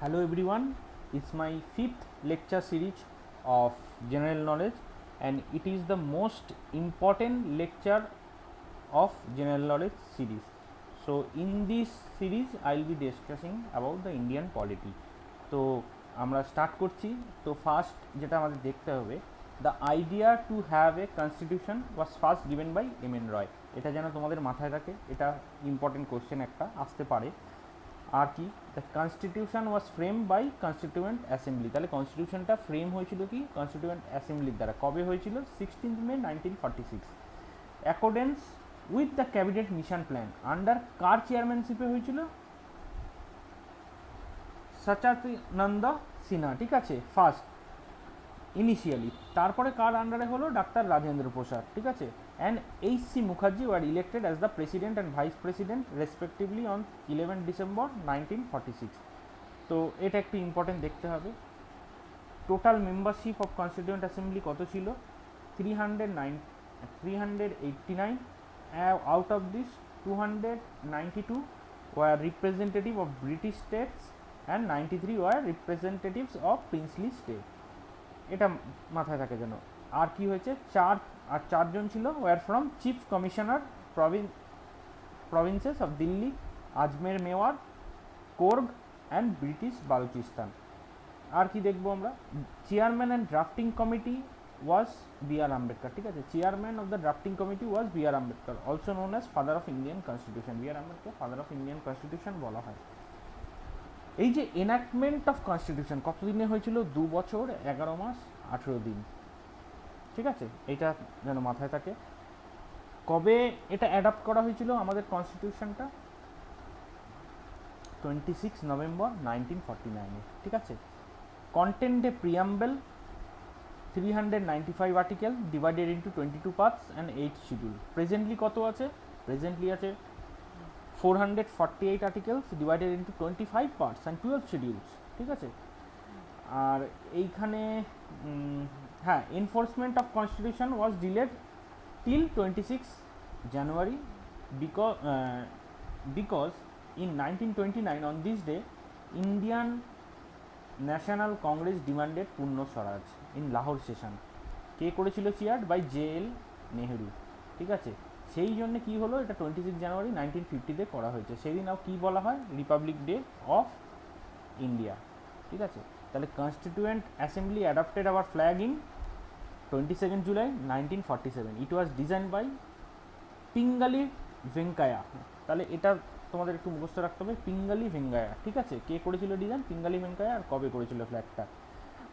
Hello everyone, it's my fifth lecture series of general knowledge and it is the most important lecture of general knowledge series. So in this series I'll be discussing about the Indian polity. তো আমরা start করছি। তো first যেটা আমাদের দেখতে হবে, the idea to have a constitution was first given by M N. Roy. এটা যেন তোমাদের মাথায় থাকে, এটা ইম্পর্টেন্ট কোশ্চেন একটা আসতে পারে। আর কি, the constitution was frame by constituent assembly. তাহলে কনস্টিটিউশনটা ফ্রেম হয়েছিল কি কনস্টিটিউয়েন্ট অ্যাসেম্বলির দ্বারা। কবে হয়েছিল? 16 May 1946। Accordance with the cabinet mission plan under কার চেয়ারম্যানশিপে হয়েছিল? সচাচিদানন্দ সিনহা, ঠিক আছে, ফার্স্ট ইনিশিয়ালি। তারপরে কার আন্ডারে হলো? ডাক্তার রাজেন্দ্র প্রসাদ, ঠিক আছে। And H C. Mukherjee were elected as the president and vice president respectively on 11 December 1946। তো এটা একটু ইম্পর্টেন্ট দেখতে হবে। Total membership of constituent assembly কত ছিল? 389। Out of this 292 were representative of British states and 93 were representatives of princely state. এটা মাথায় থাকে যেন। আর কি হয়েছে? চারজন ছিল were from chief commissioner provinces of Delhi, Ajmer, Mewar, Coorg and British Balochistan. আর কি দেখবো আমরা? Chairman and drafting committee was B.R.. Ambedkar, ঠিক আছে। Chairman of the drafting committee was B.R.. Ambedkar, also known as father of Indian constitution. B.R.. Ambedkar father of Indian constitution বলা হয়। এই যে enactment of constitution কতদিনে হয়েছিল? 2 বছর 11 মাস 18 দিন, ঠিক আছে। এটা যেন মাথায় থাকে। কবে এটা অ্যাডাপ্ট করা হয়েছিল আমাদের কনস্টিটিউশনটা? 26 নভেম্বর 1949-এ, ঠিক আছে। Content a preamble, 395 article divided into 22 parts and 8 schedule. Presently কত আছে? প্রেজেন্টলি আছে 448 articles divided into 25 parts and 12 schedules, ঠিক আছে। আর এইখানে হ্যাঁ, enforcement of constitution was delayed till 26 January because in 1929 on this day Indian national congress demanded Purna Swaraj in Lahore session. কে করেছিল? Chaired by জে.এল. নেহেরু, ঠিক আছে। সেই জন্য কি হলো, এটা 26 জানুয়ারি 1950-তে করা হয়েছে। সেদিন কি বলা হয়? রিপাবলিক ডে অফ ইন্ডিয়া, ঠিক আছে। তাহলে constituent assembly adapted our flag in 22 July 1947। It was design by Pingali Venkayya. তাহলে এটা তোমাদের একটু মুখস্থ রাখতে হবে, পিঙ্গালি ভেঙ্কায়া, ঠিক আছে। কে করেছিল ডিজাইন? পিঙ্গালি ভেঙ্কায়া। আর কবে করেছিল ফ্ল্যাগটা?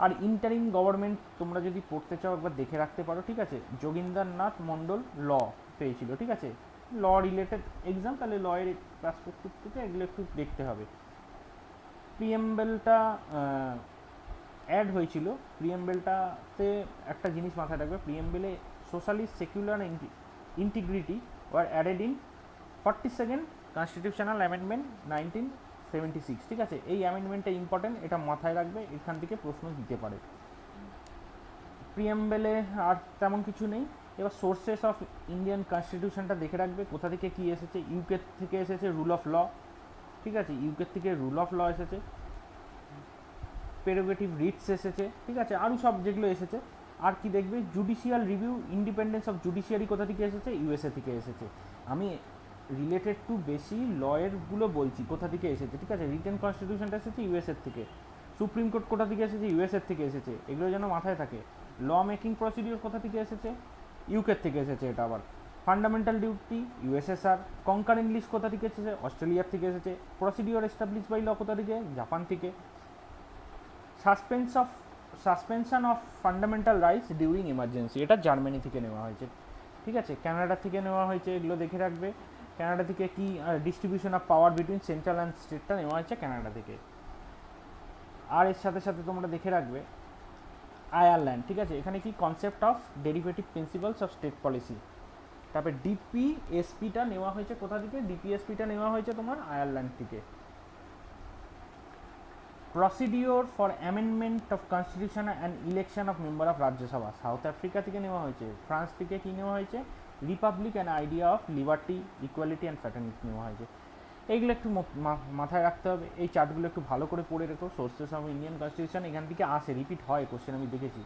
আর ইন্টারিম গভর্নমেন্ট তোমরা যদি পড়তে চাও একবার দেখে রাখতে পারো, ঠিক আছে। যোগীন্দ্রনাথ মণ্ডল ল পেয়েছিল, ঠিক আছে। ল রিলেটেড এক্সাম, তাহলে ল এর পার্সপেক্টিভ থেকে এগুলো একটু দেখতে হবে। প্রিএমবেলটা অ্যাড হয়েছিল। প্রিএমবেলটাতে একটা জিনিস মাথায় রাখবে, প্রিএমবেলে socialist, secular integrity were added in 42nd constitutional amendment 1976, ঠিক আছে। এই অ্যামেন্ডমেন্টটা ইম্পর্টেন্ট, এটা মাথায় রাখবে, এখান থেকে প্রশ্ন দিতে পারে। প্রিএমবেলে আর তেমন কিছু নেই। এবার সোর্সেস অফ ইন্ডিয়ান কনস্টিটিউশনটা দেখে রাখবে, কোথা থেকে কী এসেছে। ইউকে থেকে এসেছে রুল অফ ল, ঠিক আছে। ইউকে থেকে রুল অফ ল এসেছে, প্রেরোগেটিভ রিটস এসেছে, ঠিক আছে। আরও সব যেগুলো এসেছে। আর কি দেখবে? Judicial review, independence of judiciary কোথা থেকে এসেছে? ইউএসএ থেকে এসেছে। আমি রিলেটেড টু বেশি লয়েরগুলো বলছি কোথা থেকে এসেছে, ঠিক আছে। রিটেন কনস্টিটিউশনটা এসেছে ইউএসএর থেকে। সুপ্রিম কোর্ট কোথা থেকে এসেছে? ইউএসএর থেকে এসেছে। এগুলো যেন মাথায় থাকে। ল মেকিং প্রসিডিওর কোথা থেকে এসেছে? ইউকের থেকে এসেছে এটা আবার। Fundamental duty USSR. Concurrent list কোথা থেকে এসেছে? অস্ট্রেলিয়ার থেকে এসেছে। প্রসিডিওর এস্টাবলিশ বাই ল কোথা থেকে? জাপান থেকে। Suspension of fundamental rights during emergency, এটা জার্মানি থেকে নেওয়া হয়েছে, ঠিক আছে। কানাডা থেকে নেওয়া হয়েছে, এগুলো দেখে রাখবে। কানাডা থেকে কি distribution of power between central and স্টেটটা নেওয়া হয়েছে কানাডা থেকে। আর এর সাথে সাথে তোমরা দেখে রাখবে আয়ারল্যান্ড, ঠিক আছে। এখানে কি concept of derivative principles of state policy. তারপরে ডিপিএসপিটা নেওয়া হয়েছে কোথা থেকে? ডিপিএসপিটা নেওয়া হয়েছে তোমার আয়ারল্যান্ড থেকে। Procedure for amendment of constitution and election of member of Rajya Sabha south Africa থেকে নেওয়া হয়েছে। ফ্রান্স থেকে কি নেওয়া হয়েছে? Republic and idea of liberty, equality and fraternity নেওয়া হয়েছে। এইগুলো একটু মাথায় রাখতে হবে, এই চার্টগুলো একটু ভালো করে পড়ে রেখো। সোর্সেস অফ ইন্ডিয়ান কনস্টিটিউশন এখান থেকে আসে, রিপিট হয় কোশ্চেন, আমি দেখেছি।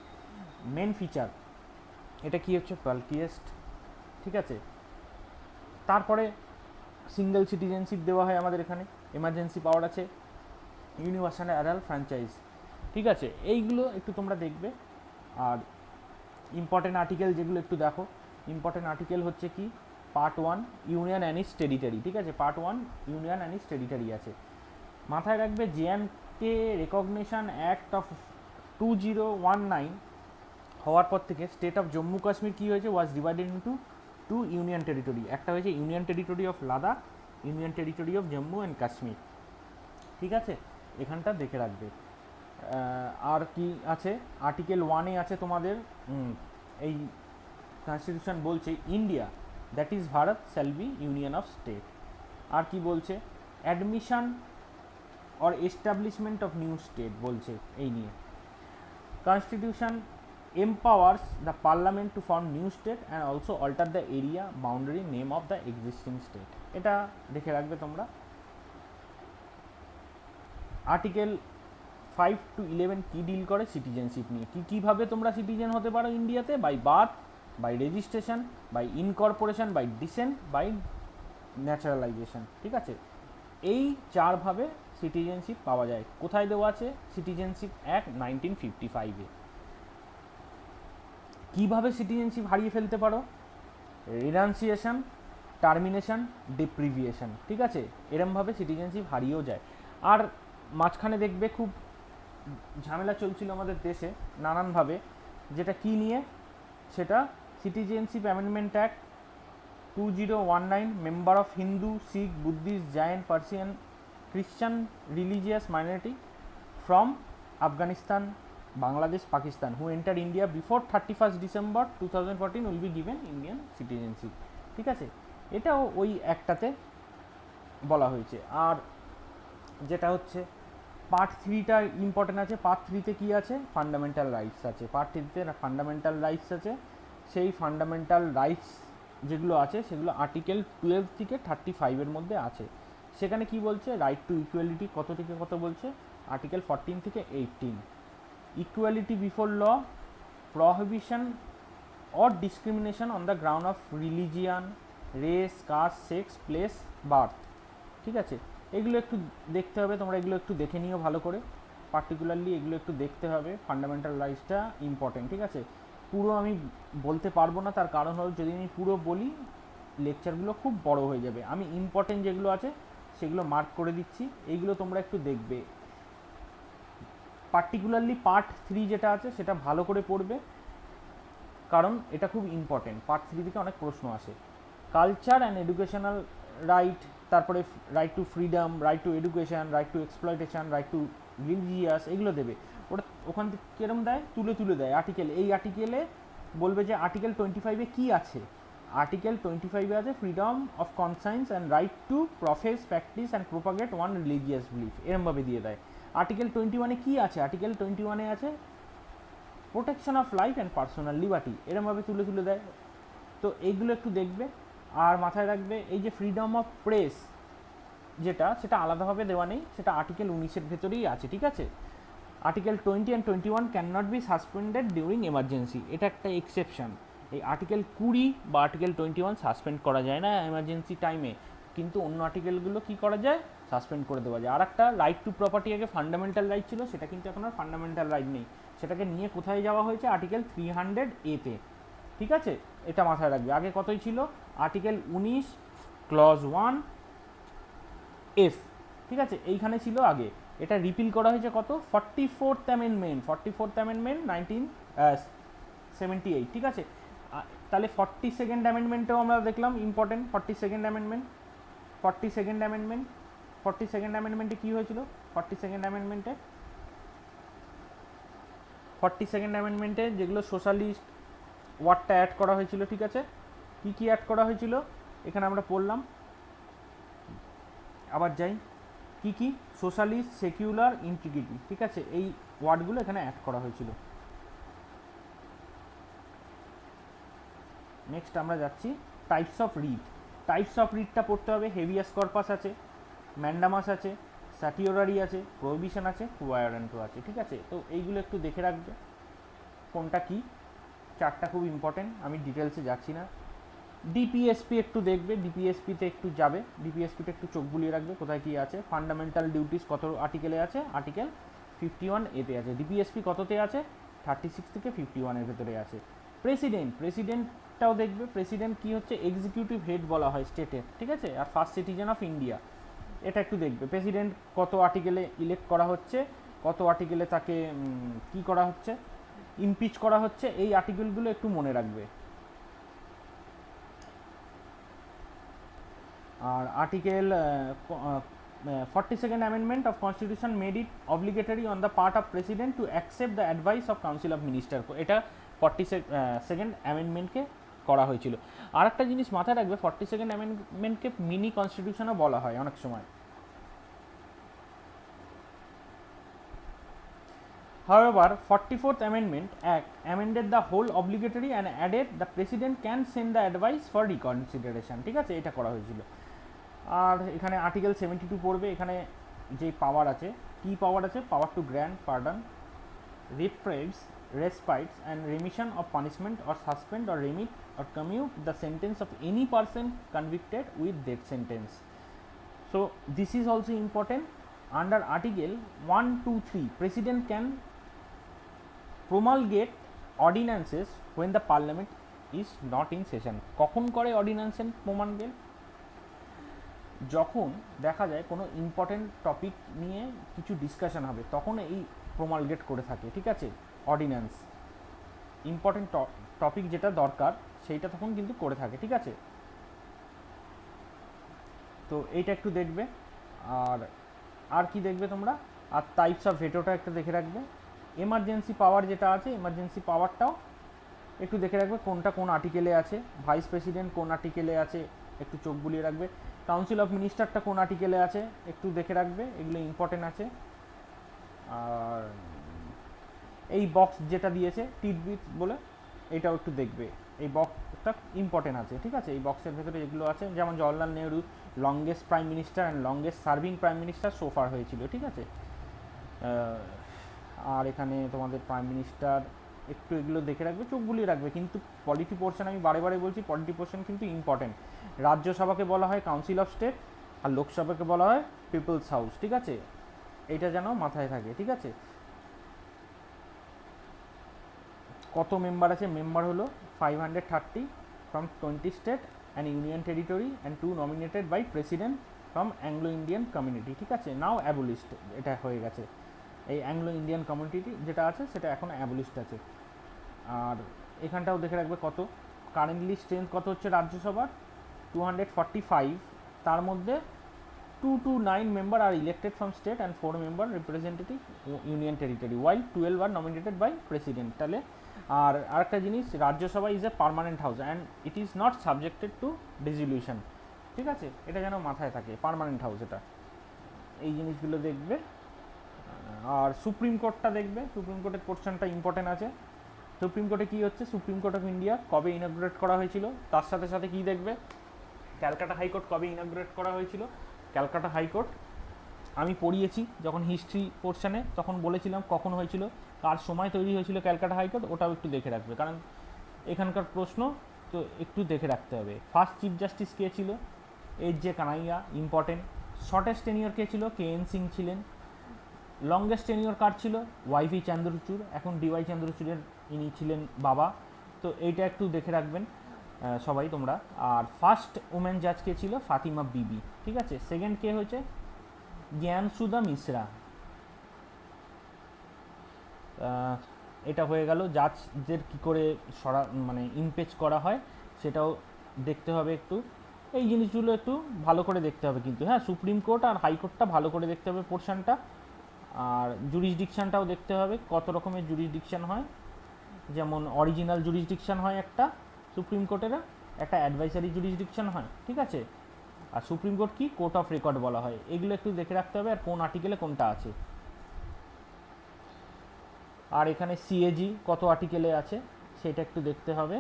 মেন ফিচার এটা কি হচ্ছে, বাল্কিয়েস্ট, ঠিক আছে। তারপরে সিঙ্গেল সিটিজেনশিপ দেওয়া হয় আমাদের এখানে, এমার্জেন্সি পাওয়ার আছে, ইউনিভার্সাল অ্যাডাল্ট ফ্র্যাঞ্চাইজ, ঠিক আছে। এইগুলো একটু তোমরা দেখবে। আর ইম্পর্টেন্ট আর্টিকেল যেগুলো একটু দেখো, ইম্পর্টেন্ট আর্টিকেল হচ্ছে কি, part 1 union and it's territory, ঠিক আছে। Part 1 union and it's territory আছে। মাথায় রাখবে জে&কে রেকগনিশন অ্যাক্ট অফ 2019 হওয়ার পর থেকে স্টেট অফ জম্মু কাশ্মীর কী হয়েছে, ওয়াজ ডিভাইডেড ইন্টু 2 ইউনিয়ন টেরিটরি। একটা হয়েছে union territory of Ladakh, union territory of Jammu and Kashmir, ঠিক আছে। এখানটা দেখে রাখবে। আর কি আছে, আর্টিকেল 1-এ আছে তোমাদের এই কনস্টিটিউশন বলছে India that is Bharat shall be union of state. আর কি বলছে, admission or establishment of new state বলছে এই নিয়ে। Constitution empowers the parliament to form new state and also alter the area boundary name of the existing state, এটা দেখে রাখবে তোমরা। আর্টিকেল 5 to 11 কি ডিল করে, সিটিজেনশিপ নিয়ে। কীভাবে তোমরা সিটিজেন হতে পারো ইন্ডিয়াতে, by birth, by registration, by incorporation, by descent, by naturalisation, ঠিক আছে। এই চারভাবে সিটিজেনশিপ পাওয়া যায়। কোথায় দেওয়া আছে, সিটিজেনশিপ অ্যাক্ট 1955-এ। কীভাবে সিটিজেনশিপ হারিয়ে ফেলতে পারো, রিনাউন্সিয়েশন, টার্মিনেশন, ডিপ্রিভিয়েশন, ঠিক আছে। এরমভাবে সিটিজেনশিপ হারিয়েও যায়। আর মাঝখানে দেখবে খুব ঝামেলা চলছিল আমাদের দেশে নানানভাবে, যেটা কি নিয়ে, সেটা citizenship amendment act 2019, member of Hindu, Sikh, Buddhist, Jain, Persian, Christian religious minority from Afghanistan, Bangladesh, Pakistan who entered India before 31st December 2014 will be given Indian citizenship, ঠিক আছে। এটাও ওই একটাতে বলা হয়েছে। আর যেটা হচ্ছে পার্ট 3টা ইম্পর্টেন্ট আছে। পার্ট 3তে কী আছে, ফান্ডামেন্টাল রাইটস আছে। পার্ট 3তে ফান্ডামেন্টাল রাইটস আছে। সেই ফান্ডামেন্টাল রাইটস যেগুলো আছে সেগুলো আর্টিকেল 12 থেকে 35-এর মধ্যে আছে। সেখানে কি বলছে, রাইট টু ইকুয়ালিটি কত থেকে কত বলছে, আর্টিকেল 14 থেকে 18। equality before law, prohibition or discrimination on the ground of religion, race, caste, sex, place, birth, ঠিক আছে। এগুলো একটু দেখতে হবে তোমরা, এগুলো একটু দেখে নিও ভালো করে, পার্টিকুলারলি এগুলো একটু দেখতে হবে। ফান্ডামেন্টাল রাইটসটা ইম্পর্টেন্ট, ঠিক আছে। পুরো আমি বলতে পারবো না, তার কারণ হলো যদি আমি পুরো বলি লেকচারগুলো খুব বড় হয়ে যাবে। আমি ইম্পর্টেন্ট যেগুলো আছে সেগুলো মার্ক করে দিচ্ছি, এইগুলো তোমরা একটু দেখবে। পার্টিকুলারলি পার্ট 3 যেটা আছে সেটা ভালো করে পড়বে, কারণ এটা খুব ইম্পর্টেন্ট। পার্ট 3 থেকে অনেক প্রশ্ন আসে। কালচার অ্যান্ড এডুকেশনাল রাইট, তারপরে right two freedom, right two education, right two exploitation, right two religious, এগুলো দেবে। ওটা ওখান থেকে কিরম দেয়, তুলে দেয় আর্টিকেল। এই আর্টিকেলে বলবে যে আর্টিকেল 25-এ কী আছে। আর্টিকেল 25-এ আছে freedom of conscience and right to profess, practice and propagate one religious belief, এরমভাবে দিয়ে দেয়। আর্টিকেল 21-এ কী আছে, আর্টিকেল 21-এ আছে protection of life and personal liberty, এরমভাবে তুলে দেয়। তো এইগুলো একটু দেখবে। আর মাথায় রাখবে এই যে ফ্রিডম অফ প্রেস যেটা, সেটা আলাদাভাবে দেওয়া নেই, সেটা আর্টিকেল 19-এর ভেতরেই আছে, ঠিক আছে। Article 20 and 21 can not be suspended during emergency, এটা একটা এক্সেপশন। এই আর্টিকেল 20 বা আর্টিকেল 21 সাসপেন্ড করা যায় না এমার্জেন্সি টাইমে, কিন্তু অন্য আর্টিকেলগুলো কী করা যায়, সাসপেন্ড করে দেওয়া যায়। আর একটা রাইট টু প্রপার্টি আগে ফান্ডামেন্টাল রাইট ছিল, সেটা কিন্তু এখন আর ফান্ডামেন্টাল রাইট নেই, সেটাকে নিয়ে কোথায় যাওয়া হয়েছে, আর্টিকেল 300A-তে, ঠিক আছে। এটা মাথায় রাখবে। আগে কতই ছিল, আর্টিকেল 19 ক্লজ 1F, ঠিক আছে, এইখানে ছিল আগে। এটা রিপিল করা হয়েছে কত, 44th অ্যামেন্ডমেন্ট 1978, ঠিক আছে। তাহলে 42nd অ্যামেন্ডমেন্টেও আমরা দেখলাম ইম্পর্টেন্ট। 42nd অ্যামেন্ডমেন্টে কী হয়েছিল, 42nd অ্যামেন্ডমেন্টে যেগুলো সোশ্যালিস্ট ওয়ার্ডটা অ্যাড করা হয়েছিল, ঠিক আছে। কি অ্যাড করা হয়েছিল এখানে আমরা পড়লাম, আবার যাই, কি সোশ্যালিস্ট, সেকুলার, ইন্টিগ্রিটি, ঠিক আছে, এই ওয়ার্ডগুলো এখানে অ্যাড করা হয়েছিল। নেক্সট আমরা যাচ্ছি types of writ. Types of রিটটা পড়তে হবে। হেভিয়াস কর্পাস আছে, ম্যান্ডামাস আছে, স্যাটিওরারি আছে, প্রোহিবিশন আছে, ওয়ারেন্টও আছে, ঠিক আছে। তো এইগুলো একটু দেখে রাখবে কোনটা কি, চারটা খুব ইম্পর্টেন্ট, আমি ডিটেলসে যাচ্ছি না। ডিপিএসপি একটু দেখবে, ডিপিএসপিতে একটু যাবে, ডিপিএসপিতে একটু চোখ বুলিয়ে রাখবে কোথায় কী আছে। ফান্ডামেন্টাল ডিউটিস কত আর্টিকেলে আছে, আর্টিকেল 51 এতে আছে। ডিপিএসপি কততে আছে, 36 থেকে 51-এর ভেতরে আছে। প্রেসিডেন্টটাও দেখবে, প্রেসিডেন্ট কি হচ্ছে, এক্সিকিউটিভ হেড বলা হয় স্টেটের, ঠিক আছে, আর ফার্স্ট সিটিজেন অফ ইন্ডিয়া, এটা একটু দেখবে। প্রেসিডেন্ট কত আর্টিকেলে ইলেক্ট করা হচ্ছে, কত আর্টিকেলে তাকে কি করা হচ্ছে, ইমপিচ করা হচ্ছে, এই আর্টিকেলগুলো একটু মনে রাখবে। আর article 42nd amendment of constitution made it obligatory on the part of president to accept the advice of council of minister, এটা 42nd অ্যামেন্ডমেন্টকে করা হয়েছিল। আর একটা জিনিস মাথায় রাখবে, 42nd অ্যামেন্ডমেন্টকে মিনি কনস্টিটিউশনও বলা হয় অনেক সময়। However, 44th Amendment Act amended the whole obligatory and added the president can send the advice for reconsideration, ঠিক আছে, এটা করা হয়েছিল। আর এখানে আর্টিকেল 72 পড়বে, এখানে যে পাওয়ার আছে, কি পাওয়ার আছে, পাওয়ার two grant pardon, reprieves, respites and remission of punishment or suspend or remit or commute the sentence of any person convicted with death sentence. So this is also important. Under article 123, president can promulgate ordinances when the parliament is not in session. কখন করে অর্ডিন্যান্সের প্রমাণগেট, যখন দেখা যায় কোনো important topic নিয়ে কিছু discussion হবে তখন এই প্রমালগেট করে থাকে, ঠিক আছে, অর্ডিন্যান্স ইম্পর্টেন্ট টপিক যেটা দরকার সেইটা তখন কিন্তু করে থাকে, ঠিক আছে। তো এইটা একটু দেখবে। আর কি দেখবে তোমরা, আর টাইপস অফ ভেটোটা একটা দেখে রাখবে। এমার্জেন্সি পাওয়ার যেটা আছে, এমার্জেন্সি পাওয়ারটাও একটু দেখে রাখবে কোনটা কোন আর্টিকেলে আছে। ভাইস প্রেসিডেন্ট কোন আর্টিকেলে আছে একটু চোখ বুলিয়ে রাখবে। কাউন্সিল অফ মিনিস্টারটা কোন আর্টিকেলে আছে একটু দেখে রাখবে, এগুলো ইম্পর্টেন্ট আছে। আর এই বক্স যেটা দিয়েছে টিডবিট বলে, এটাও একটু দেখবে, এই বক্সটা ইম্পর্টেন্ট আছে, ঠিক আছে। এই বক্সের ভেতরে এগুলো আছে, যেমন Jawaharlal Nehru longest prime minister and longest serving prime minister সোফার হয়েছিল, ঠিক আছে। আর এখানে তোমাদের প্রাইম মিনিস্টার একটু এগুলো দেখে রাখবে, চোখ বুলিয়ে রাখবে। কিন্তু পলিটি পোর্শন, আমি বারে বারে বলছি, পলিটি পোর্শন কিন্তু ইম্পর্টেন্ট। রাজ্যসভাকে বলা হয় কাউন্সিল অফ স্টেট, আর লোকসভাকে বলা হয় পিপলস হাউস, ঠিক আছে, এইটা যেন মাথায় থাকে, ঠিক আছে। কত মেম্বার আছে, মেম্বার হলো 530 from 20 state and union territory and 2 nominated by president from Anglo Indian community, ঠিক আছে। নাও অ্যাবলিস্ট, এটা হয়ে গেছে, এই অ্যাংলো ইন্ডিয়ান কমিউনিটি যেটা আছে সেটা এখন অ্যাবলিস্ট আছে। আর এখানটাও দেখে রাখবে কত কারেন্টলি স্ট্রেংথ কত হচ্ছে রাজ্যসভার, 245, তার মধ্যে 229 মেম্বার আর elected from state and 4 member representative union territory, while 12 আর নমিনেটেড বাই প্রেসিডেন্ট। তাহলে আর আরেকটা জিনিস, Rajya Sabha is a permanent house and it is not subjected to dissolution, ঠিক আছে, এটা যেন মাথায় থাকে, পার্মানেন্ট হাউস এটা। এই জিনিসগুলো দেখবে। আর সুপ্রিম কোর্টটা দেখবে, সুপ্রিম কোর্টের পোর্শনটা ইম্পর্টেন্ট আছে। সুপ্রিম কোর্টে কী হচ্ছে, সুপ্রিম কোর্ট অফ ইন্ডিয়া কবে ইনগ্রেট করা হয়েছিল, তার সাথে সাথে কী দেখবে, ক্যালকাটা হাইকোর্ট কবে ইনগ্রেট করা হয়েছিল। ক্যালকাটা হাইকোর্ট আমি পড়িয়েছি যখন হিস্ট্রি পোর্শনে, তখন বলেছিলাম কখন হয়েছিল, কার সময় তৈরি হয়েছিল ক্যালকাটা হাইকোর্ট, ওটাও একটু দেখে রাখবে, কারণ এখানকার প্রশ্ন তো একটু দেখে রাখতে হবে। ফার্স্ট চিফ জাস্টিস কে ছিল, H J Kania, important. Shortest tenure কে ছিল, কে এন সিং ছিলেন। লংগেস্ট টেনিয়র কার ছিল, ওয়াইভি চন্দ্রচূড়, এখন ডিওয়াই চন্দ্রচূড়ের ইনি ছিলেন বাবা, তো এইটা একটু দেখে রাখবেন সবাই তোমরা। আর ফার্স্ট ওমেন জাজ কে ছিল, ফাতিমা বিবি, ঠিক আছে। সেকেন্ড কে হয়েছে, জ্ঞানসুধা মিশ্রা। এটা হয়ে গেল। জাজদের কী করে মানে ইমপেচ করা হয় সেটাও দেখতে হবে একটু, এই জিনিসগুলো একটু ভালো করে দেখতে হবে কিন্তু, হ্যাঁ। সুপ্রিম কোর্ট আর হাইকোর্টটা ভালো করে দেখতে হবে পোর্শনটা। আর জুরিসডিকশানটাও দেখতে হবে, কত রকমের জুরিসডিকশান হয়, যেমন অরিজিনাল জুরিসডিকশান হয় একটা সুপ্রিম কোর্টের, একটা অ্যাডভাইসারি জুরিসডিকশান হয়, ঠিক আছে। আর সুপ্রিম কোর্ট কি, কোর্ট অফ রেকর্ড বলা হয়, এগুলো একটু দেখে রাখতে হবে, আর কোন আর্টিকেলে কোনটা আছে। আর এখানে সিএজি কত আর্টিকেলে আছে সেটা একটু দেখতে হবে।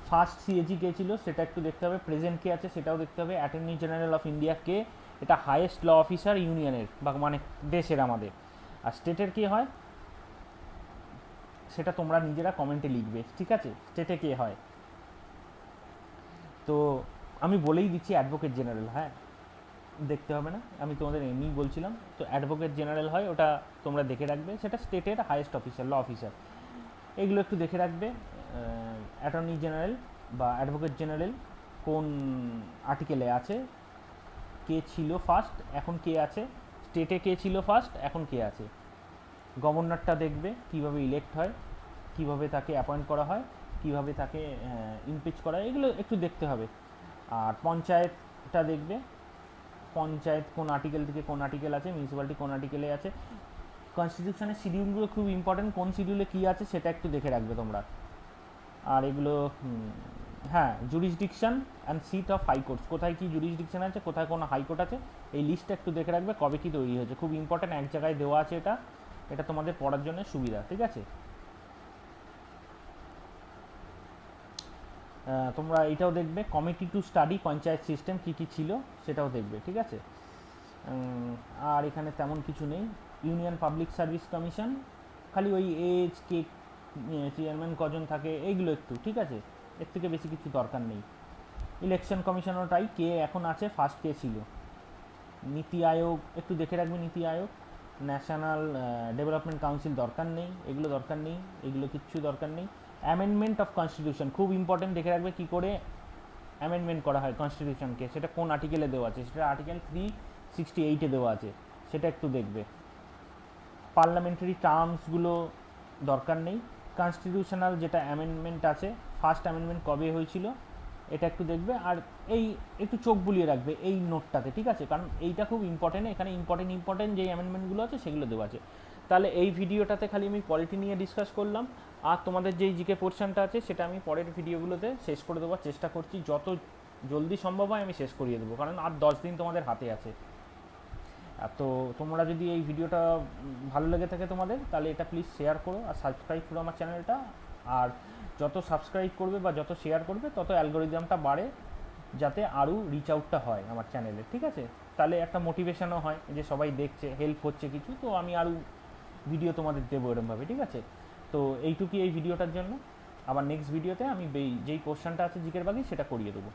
ফার্স্ট সিএজি কে ছিল সেটা একটু দেখতে হবে, প্রেজেন্ট কে আছে সেটাও দেখতে হবে, অ্যাটর্নি জেনারেল অফ ইন্ডিয়া কে, এটা হাইয়েস্ট ল অফিসার ইউনিয়নের বা মানে দেশের আমাদের। আর স্টেটের কী হয় সেটা তোমরা নিজেরা কমেন্টে লিখবে, ঠিক আছে, স্টেটে কে হয়। তো আমি বলেই দিচ্ছি অ্যাডভোকেট জেনারেল, হ্যাঁ দেখতে হবে না, আমি তোমাদের এমনিই বলছিলাম। তো অ্যাডভোকেট জেনারেল হয়, ওটা তোমরা দেখে রাখবে, সেটা স্টেটের হাইয়েস্ট অফিসার, ল অফিসার। এগুলো একটু দেখে রাখবে। অ্যাটর্নি জেনারেল বা অ্যাডভোকেট জেনারেল কোন আর্টিকেলে আছে, কে ছিল ফার্স্ট, এখন কে আছে, স্টেটে কে ছিল ফার্স্ট, এখন কে আছে। গভর্নরটা দেখবে কীভাবে ইলেক্ট হয়, কীভাবে তাকে অ্যাপয়েন্ট করা হয়, কীভাবে তাকে ইমপিচ করা হয়, এগুলো একটু দেখতে হবে। আর পঞ্চায়েতটা দেখবে, পঞ্চায়েত কোন আর্টিকেল থেকে কোন আর্টিকেল আছে, মিউনিসিপ্যালিটি কোন আর্টিকেলে আছে। কনস্টিটিউশনের শিডিউলগুলো খুব ইম্পর্টেন্ট, কোন শিডিউলে কী আছে সেটা একটু দেখে রাখবে তোমরা। আর এগুলো হ্যাঁ, jurisdiction and sit of high courts, কোথায় কী জুরিসডিকশন আছে, কোথায় কোনো হাইকোর্ট আছে, এই লিস্টটা একটু দেখে রাখবে, কবে কী তৈরি হয়েছে, খুব ইম্পর্টেন্ট, এক জায়গায় দেওয়া আছে এটা, এটা তোমাদের পড়ার জন্য সুবিধা, ঠিক আছে। তোমরা এটাও দেখবে, committee to study panchayat system কী কী ছিল সেটাও দেখবে, ঠিক আছে। আর এখানে তেমন কিছু নেই। ইউনিয়ন পাবলিক সার্ভিস কমিশন, খালি ওই এজ কে চেয়ারম্যান কজন থাকে এইগুলো একটু, ঠিক আছে, এর থেকে বেশি কিছু দরকার নেই। ইলেকশন কমিশনারটাই কে এখন আছে, ফার্স্ট কে ছিল। নীতি আয়োগ একটু দেখে রাখবে, নীতি আয়োগ। ন্যাশনাল ডেভেলপমেন্ট কাউন্সিল দরকার নেই, এগুলো দরকার নেই, এগুলো কিচ্ছু দরকার নেই। অ্যামেন্ডমেন্ট অফ কনস্টিটিউশন খুব ইম্পর্টেন্ট, দেখে রাখবে কী করে অ্যামেন্ডমেন্ট করা হয় কনস্টিটিউশনকে, সেটা কোন আর্টিকেলে দেওয়া আছে, সেটা আর্টিকেল 368-এ দেওয়া আছে, সেটা একটু দেখবে। পার্লামেন্টারি টার্মসগুলো দরকার নেই। কনস্টিটিউশনাল যেটা অ্যামেন্ডমেন্ট আছে, ফার্স্ট অ্যামেন্ডমেন্ট কবে হয়েছিল এটা একটু দেখবে। আর এই একটু চোখ বুলিয়ে রাখবে এই নোটটাতে, ঠিক আছে, কারণ এইটা খুব ইম্পর্টেন্ট, এখানে ইম্পর্টেন্ট যেই অ্যামেন্ডমেন্টগুলো আছে সেগুলো দেওয়া আছে। তাহলে এই ভিডিওটাতে খালি আমি পলিটি নিয়ে ডিসকাস করলাম, আর তোমাদের যেই জিকে পোর্শনটা আছে সেটা আমি পরের ভিডিওগুলোতে শেষ করে দেওয়ার চেষ্টা করছি, যত জলদি সম্ভব হয় আমি শেষ করিয়ে দেবো, কারণ আর 10 দিন তোমাদের হাতে আছে। তো তোমরা যদি এই ভিডিওটা ভালো লেগে থাকে তোমাদের, তাহলে এটা প্লিজ শেয়ার করো আর সাবস্ক্রাইব করো আমার চ্যানেলটা। আর যত সাবস্ক্রাইব করবে বা যত শেয়ার করবে তত অ্যালগোরিদমটা বাড়ে, যাতে আরও রিচ আউটটা হয় আমার চ্যানেলে, ঠিক আছে। তাহলে একটা মোটিভেশনও হয় যে সবাই দেখছে, হেল্প হচ্ছে কিছু, তো আমি আরও ভিডিও তোমাদের দেবো এরমভাবে, ঠিক আছে। তো এইটুকুই এই ভিডিওটার জন্য। আবার নেক্সট ভিডিওতে আমি যেই কোশ্চেনটা আছে জিকের বাকি সেটা করিয়ে দেবো।